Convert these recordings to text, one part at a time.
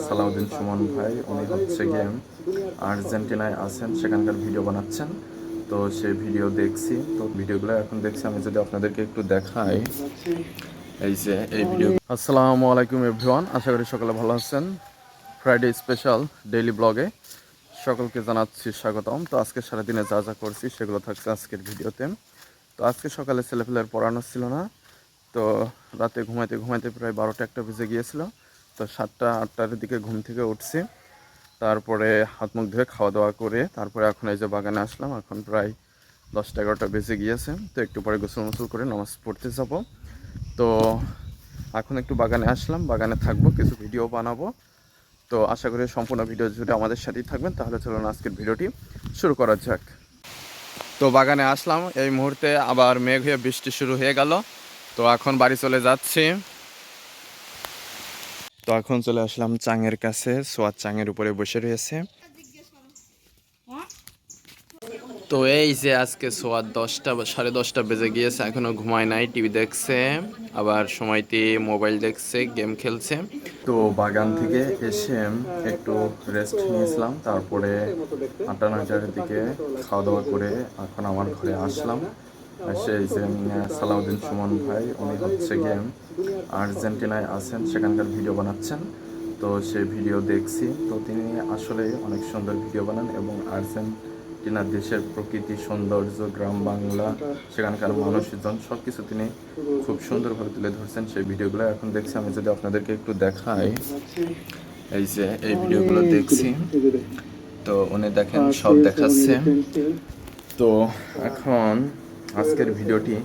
সালাউদ্দিন সুমন ভাই, উনি হচ্ছে গিয়ে আর্জেন্টিনায় আছেন, সেখানকার ভিডিও বানাচ্ছেন। তো সেই ভিডিও দেখছি, তো ভিডিওগুলো এখন দেখছি। আমি যদি আপনাদেরকে একটু দেখাই, এই যে এই ভিডিও। আসসালামু আলাইকুম এভরিওয়ান, আশা করি সকালে ভালো আছেন। ফ্রাইডে স্পেশাল ডেইলি ব্লগে সকলকে জানাচ্ছি স্বাগতম। তো আজকে সারাদিনে যা যা করছি সেগুলো থাকছে আজকের ভিডিওতে। তো আজকে সকালে ছেলেপেলের পড়ানো ছিল না, তো রাতে ঘুমাইতে ঘুমাইতে প্রায় 12টা-1টা বেজে গিয়েছিল। তো 7টা-8টার দিকে ঘুম থেকে উঠছি, তারপরে হাত মুখ ধুয়ে খাওয়া দাওয়া করে তারপরে এখন এই যে বাগানে আসলাম। এখন প্রায় 10টা-11টা বেজে গিয়েছে। তো একটু পরে গোসল মোসল করে নামাজ পড়তে যাব। তো এখন একটু বাগানে আসলাম, বাগানে থাকবো, কিছু ভিডিও বানাবো। তো আশা করি সম্পূর্ণ ভিডিও যদি আমাদের সাথেই থাকবেন, তাহলে চলুন আজকের ভিডিওটি শুরু করা যাক। তো বাগানে আসলাম, এই মুহূর্তে আবার মেঘ হয়ে বৃষ্টি শুরু হয়ে গেল। তো এখন বাড়ি চলে যাচ্ছি। তো এখন চলে আসলাম চাঙের কাছে, সোয়াদ চাঙের উপরে বসে রয়েছে। তো এই যে আজকে সোয়াদ 10টা বা 10:30 বেজে গিয়েছে, এখনো ঘুমায় নাই, টিভি দেখছে, আবার সময়টি মোবাইল দেখছে, গেম খেলছে। তো বাগান থেকে এসে একটু রেস্ট নিয়েছিলাম, তারপরে 8টা-9টার দিকে খাওয়া দাওয়া করে এখন আমার ঘরে আসলাম। সেই যে সালাউদ্দিন সুমন ভাই, উনি হচ্ছে গিয়ে আর্জেন্টিনায় আছেন, সেখানকার ভিডিও বানাচ্ছেন। তো সেই ভিডিও দেখছি। তো তিনি আসলে অনেক সুন্দর ভিডিও বানান এবং আর্জেন্টিনার দেশের প্রকৃতি সৌন্দর্য, গ্রাম বাংলা, সেখানকার মানুষজন সব কিছু তিনি খুব সুন্দরভাবে তুলে ধরছেন। সেই ভিডিওগুলো এখন দেখছি। আমি যদি আপনাদেরকে একটু দেখাই, এই যে এই ভিডিওগুলো দেখছি। তো উনি দেখেন সব দেখাচ্ছে। তো এখন আজকের ভিডিওটি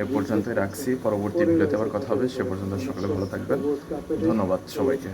এ পর্যন্তই রাখছি, পরবর্তী ভিডিওতে আবার কথা হবে। সে পর্যন্ত সকলে ভালো থাকবেন। ধন্যবাদ সবাইকে।